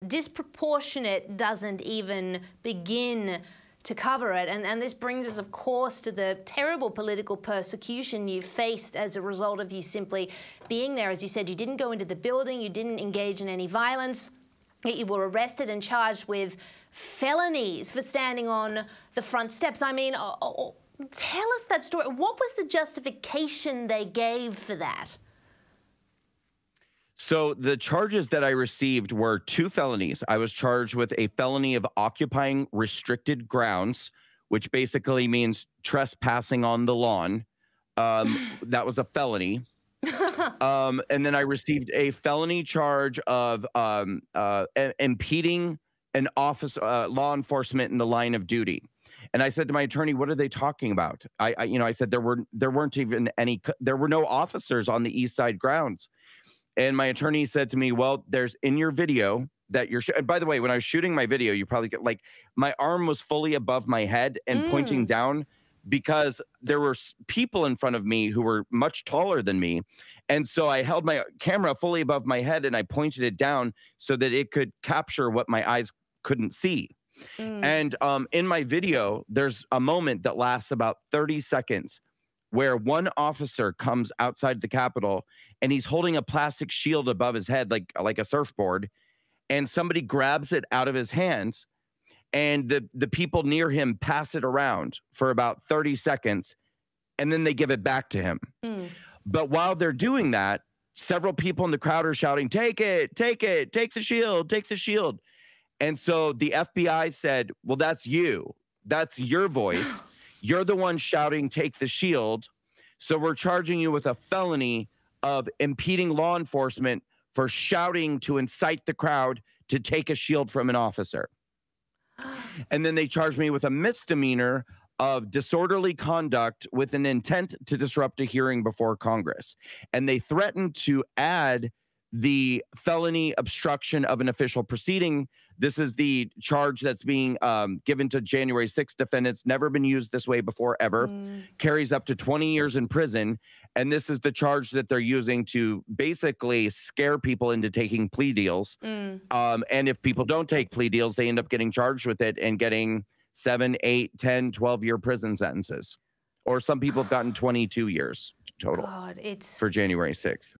disproportionate doesn't even begin to cover it. And this brings us, of course, to the terrible political persecution you faced as a result of you simply being there. As you said, you didn't go into the building, you didn't engage in any violence, yet you were arrested and charged with felonies for standing on the front steps. I mean, tell us that story. What was the justification they gave for that? So the charges that I received were 2 felonies. I was charged with a felony of occupying restricted grounds, which basically means trespassing on the lawn. That was a felony. And then I received a felony charge of impeding an law enforcement in the line of duty. And I said to my attorney, "What are they talking about?" I said there weren't even any. There were no officers on the East Side grounds. And my attorney said to me, "Well, there's in your video that you're." And by the way, when I was shooting my video, you probably get like my arm was fully above my head and pointing down because there were people in front of me who were much taller than me. And so I held my camera fully above my head and I pointed it down so that it could capture what my eyes couldn't see. And in my video, there's a moment that lasts about 30 seconds where one officer comes outside the Capitol and he's holding a plastic shield above his head, like a surfboard, and somebody grabs it out of his hands, and the people near him pass it around for about 30 seconds, and then they give it back to him. But while they're doing that, several people in the crowd are shouting, "Take it, take it, take the shield, take the shield." And so the FBI said, "Well, that's you. That's your voice. You're the one shouting, 'Take the shield.' So we're charging you with a felony of impeding law enforcement for shouting to incite the crowd to take a shield from an officer." And then they charged me with a misdemeanor of disorderly conduct with an intent to disrupt a hearing before Congress. And they threatened to add the felony obstruction of an official proceeding. This is the charge that's being given to January 6th defendants. Never been used this way before, ever. Carries up to 20 years in prison. And this is the charge that they're using to basically scare people into taking plea deals. And if people don't take plea deals, they end up getting charged with it and getting 7, 8, 10, 12-year prison sentences. Or some people have gotten 22 years total for January 6th.